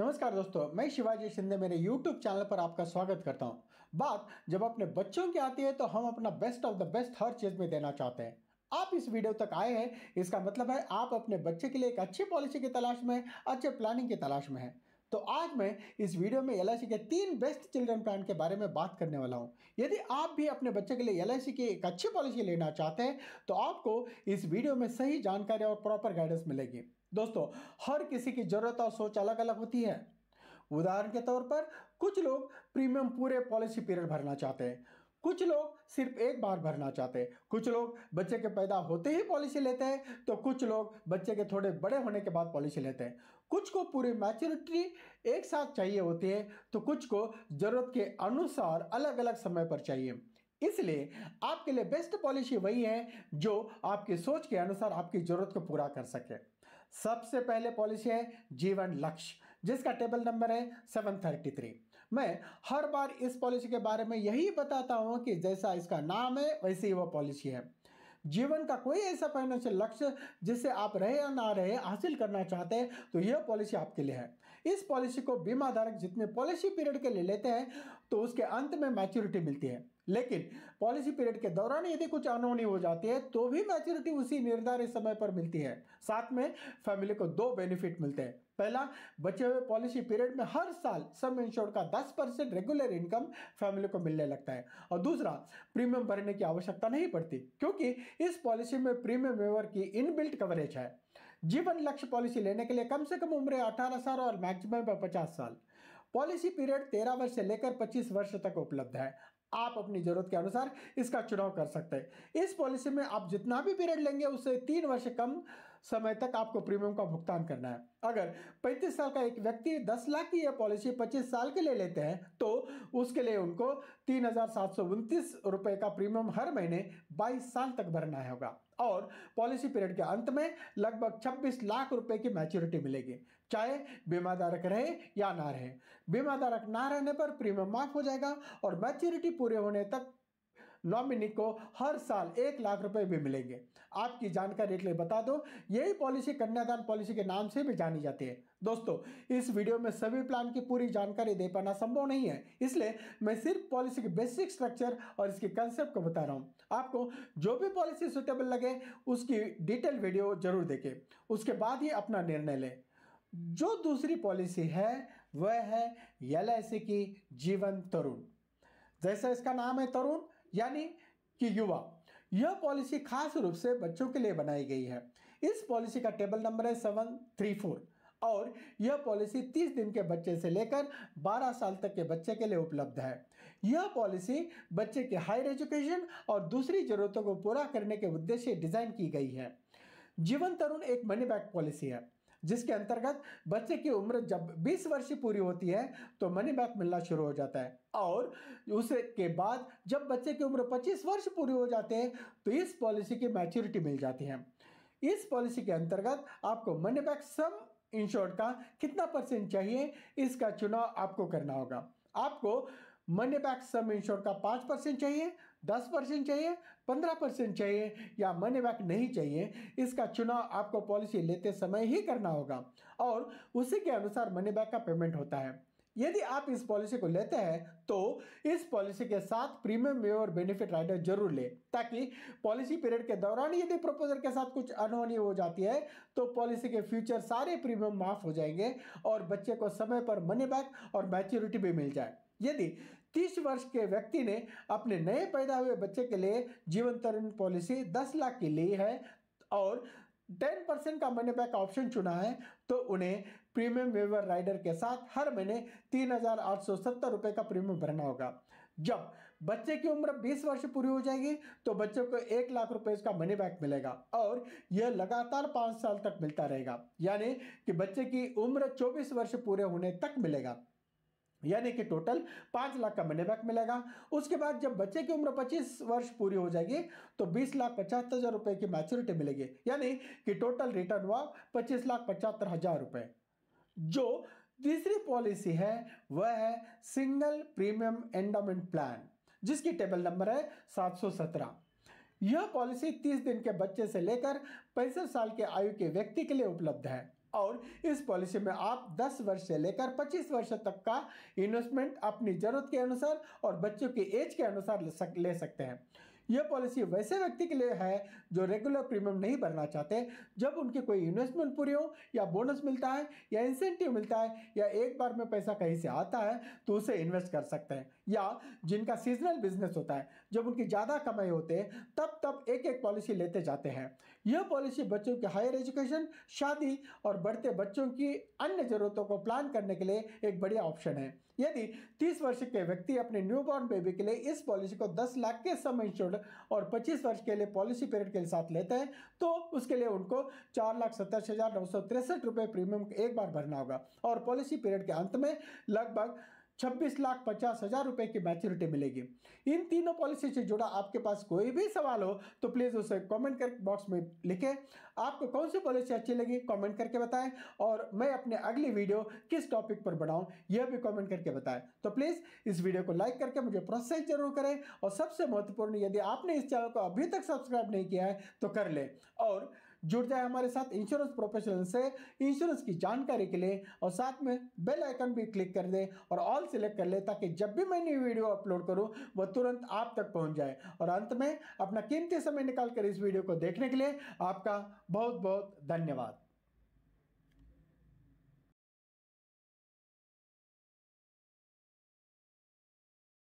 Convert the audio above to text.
नमस्कार दोस्तों, मैं शिवाजी शिंदे मेरे YouTube चैनल पर आपका स्वागत करता हूं। बात जब अपने बच्चों की आती है तो हम अपना बेस्ट ऑफ द बेस्ट हर चीज में देना चाहते हैं। आप इस वीडियो तक आए हैं, इसका मतलब है आप अपने बच्चे के लिए एक अच्छी पॉलिसी की तलाश में, अच्छे प्लानिंग की तलाश में हैं। तो आज मैं इस वीडियो में LIC के 3 बेस्ट चिल्ड्रन प्लान के बारे में बात करने वाला हूं। यदि आप भी अपने बच्चे के लिए LIC की एक अच्छी पॉलिसी लेना चाहते हैं तो आपको इस वीडियो में सही जानकारी और प्रॉपर गाइडेंस मिलेगी। दोस्तों, हर किसी की जरूरत और सोच अलग अलग होती है। उदाहरण के तौर पर कुछ लोग प्रीमियम पूरे पॉलिसी पीरियड भरना चाहते हैं, कुछ लोग सिर्फ एक बार भरना चाहते हैं, कुछ लोग बच्चे के पैदा होते ही पॉलिसी लेते हैं, तो कुछ लोग बच्चे के थोड़े बड़े होने के बाद पॉलिसी लेते हैं। कुछ को पूरी मैच्योरिटी एक साथ चाहिए होती है, तो कुछ को जरूरत के अनुसार अलग अलग समय पर चाहिए। इसलिए आपके लिए बेस्ट पॉलिसी वही है जो आपकी सोच के अनुसार आपकी जरूरत को पूरा कर सके। सबसे पहले पॉलिसी है जीवन लक्ष्य, जिसका टेबल नंबर है 733। मैं हर बार इस पॉलिसी के बारे में यही बताता हूं कि जैसा इसका नाम है वैसे ही वो पॉलिसी है। जीवन का कोई ऐसा फाइनेंशियल लक्ष्य जिससे आप रहे या ना रहे हासिल करना चाहते हैं तो यह पॉलिसी आपके लिए है। इस पॉलिसी को बीमा धारक जितने पॉलिसी पीरियड के लिए लेते हैं तो उसके अंत में मैच्योरिटी मिलती है, लेकिन पॉलिसी पीरियड के दौरान यदि कुछ अनहोनी हो जाती है तो भी मैच्योरिटी उसी निर्धारित समय पर मिलती है। साथ में फैमिली को 2 बेनिफिट मिलते हैं। पहला, बचे हुए पॉलिसी पीरियड में हर साल सम इंश्योर्ड का 10% रेगुलर इनकम फैमिली को मिलने लगता है, और दूसरा, प्रीमियम भरने की आवश्यकता नहीं पड़ती क्योंकि इस पॉलिसी में प्रीमियम वेवर की इनबिल्ट कवरेज है। जीवन लक्ष्य पॉलिसी लेने के लिए कम से कम उम्र 18 साल और मैक्सिमम 50 साल। पॉलिसी पीरियड 13 वर्ष से लेकर 25 वर्ष तक उपलब्ध है। आप अपनी जरूरत के अनुसार इसका चुनाव कर सकते हैं। इस पॉलिसी में आप जितना भी पीरियड लेंगे उससे 3 वर्ष कम समय तक आपको प्रीमियम का भुगतान करना है। अगर 35 साल का एक व्यक्ति 10 लाख की यह पॉलिसी 25 साल के लिए लेते हैं तो उसके लिए उनको 3,729 रुपए का प्रीमियम हर महीने 22 साल तक भरना होगा, और पॉलिसी पीरियड के अंत में लगभग 26 लाख रुपए की मैच्योरिटी मिलेगी, चाहे बीमा धारक रहे या ना रहे। बीमा धारक ना रहने पर प्रीमियम माफ हो जाएगा और मैच्योरिटी पूरे होने तक नॉमिनी को हर साल 1 लाख रुपए भी मिलेंगे। आपकी जानकारी के लिए बता दो, यही पॉलिसी कन्यादान पॉलिसी के नाम से भी जानी जाती है। दोस्तों, इस वीडियो में सभी प्लान की पूरी जानकारी दे पाना संभव नहीं है, इसलिए मैं सिर्फ पॉलिसी की बेसिक स्ट्रक्चर और इसके कंसेप्ट को बता रहा हूं। आपको जो भी पॉलिसी सुटेबल लगे उसकी डिटेल वीडियो जरूर देखें, उसके बाद ही अपना निर्णय लें। जो दूसरी पॉलिसी है वह है LIC की जीवन तरुण। जैसा इसका नाम है तरुण यानी कि युवा, यह पॉलिसी खास रूप से बच्चों के लिए बनाई गई है। इस पॉलिसी का टेबल नंबर है 734 और यह पॉलिसी 30 दिन के बच्चे से लेकर 12 साल तक के बच्चे के लिए उपलब्ध है। यह पॉलिसी बच्चे के हायर एजुकेशन और दूसरी जरूरतों को पूरा करने के उद्देश्य से डिजाइन की गई है। जीवन तरुण एक मनी बैक पॉलिसी है जिसके अंतर्गत बच्चे की उम्र जब 20 वर्ष की पूरी होती है तो मनी बैक मिलना शुरू हो जाता है, और उसके बाद जब बच्चे की उम्र 25 वर्ष पूरी हो जाते हैं तो इस पॉलिसी की मैच्योरिटी मिल जाती है। इस पॉलिसी के अंतर्गत आपको मनी बैक सम इंश्योर्ड का कितना % चाहिए इसका चुनाव आपको करना होगा। आपको मनी बैक सम इंश्योर्ड का 5% चाहिए, 10% चाहिए, 15% चाहिए या मनी बैक नहीं चाहिए, इसका चुनाव आपको पॉलिसी लेते समय ही करना होगा और उसी के अनुसार मनी बैक का पेमेंट होता है। यदि आप इस पॉलिसी को लेते हैं तो इस पॉलिसी के साथ प्रीमियम वेवर बेनिफिट राइडर जरूर ले, ताकि पॉलिसी पीरियड के दौरान यदि प्रपोजर के साथ कुछ अनहोनी हो जाती है तो पॉलिसी के फ्यूचर सारे प्रीमियम माफ हो जाएंगे और बच्चे को समय पर मनी बैक और मैच्योरिटी भी मिल जाए। यदि 30 वर्ष के व्यक्ति ने अपने नए पैदा हुए बच्चे के लिए जीवन तरुण पॉलिसी 10 लाख की ली है और 10% का मनी बैक ऑप्शन चुना है तो उन्हें प्रीमियम वेवर राइडर के साथ हर महीने 3,870 रुपए का प्रीमियम भरना होगा। जब बच्चे की उम्र 20 वर्ष पूरी हो जाएगी तो बच्चे को 1 लाख रुपए का मनी बैक मिलेगा और यह लगातार 5 साल तक मिलता रहेगा, यानी कि बच्चे की उम्र 24 वर्ष पूरे होने तक मिलेगा, यानी कि टोटल 5 लाख का मनी बैक मिलेगा। उसके बाद जब बच्चे की उम्र 25 वर्ष पूरी हो जाएगी तो 20,75,000 रुपए की मैच्योरिटी मिलेगी, यानी कि टोटल रिटर्न हुआ 25,75,000 रुपए। जो तीसरी पॉलिसी है वह है सिंगल प्रीमियम एंडोमेंट प्लान, जिसकी टेबल नंबर है 717। यह पॉलिसी 30 दिन के बच्चे से लेकर 65 साल के आयु के व्यक्ति के लिए उपलब्ध है। और इस पॉलिसी में आप 10 वर्ष से लेकर 25 वर्ष तक का इन्वेस्टमेंट अपनी जरूरत के अनुसार और बच्चों की एज के अनुसार ले सकते हैं। यह पॉलिसी वैसे व्यक्ति के लिए है जो रेगुलर प्रीमियम नहीं भरना चाहते। जब उनकी कोई इन्वेस्टमेंट पूरी हो या बोनस मिलता है या इंसेंटिव मिलता है या एक बार में पैसा कहीं से आता है तो उसे इन्वेस्ट कर सकते हैं, या जिनका सीजनल बिजनेस होता है, जब उनकी ज़्यादा कमाई होते हैं तब एक एक पॉलिसी लेते जाते हैं। यह पॉलिसी बच्चों के हायर एजुकेशन, शादी और बढ़ते बच्चों की अन्य जरूरतों को प्लान करने के लिए एक बढ़िया ऑप्शन है। यदि 30 वर्ष के व्यक्ति अपने न्यूबॉर्न बेबी के लिए इस पॉलिसी को 10 लाख के सम इंश्योर्ड और 25 वर्ष के लिए पॉलिसी पीरियड के साथ लेते हैं तो उसके लिए उनको 4,27,963 रुपये प्रीमियम एक बार भरना होगा और पॉलिसी पीरियड के अंत में लगभग 26,50,000 रुपए की मैच्योरिटी मिलेगी। इन तीनों पॉलिसी से जुड़ा आपके पास कोई भी सवाल हो तो प्लीज उसे कमेंट कर बॉक्स में लिखें। आपको कौन सी पॉलिसी अच्छी लगी कमेंट करके बताएं और मैं अपने अगली वीडियो किस टॉपिक पर बनाऊं यह भी कमेंट करके बताएं। तो प्लीज इस वीडियो को लाइक करके मुझे प्रोत्साहित जरूर करें और सबसे महत्वपूर्ण, यदि आपने इस चैनल को अभी तक सब्सक्राइब नहीं किया है तो कर ले और जुड़ जाए हमारे साथ इंश्योरेंस प्रोफेशनल से इंश्योरेंस की जानकारी के लिए, और साथ में बेल आइकन भी क्लिक कर दे और ऑल सिलेक्ट कर ले ताकि जब भी मैं नई वीडियो अपलोड करूं वह तुरंत आप तक पहुंच जाए। और अंत में अपना कीमती समय निकालकर इस वीडियो को देखने के लिए आपका बहुत बहुत धन्यवाद।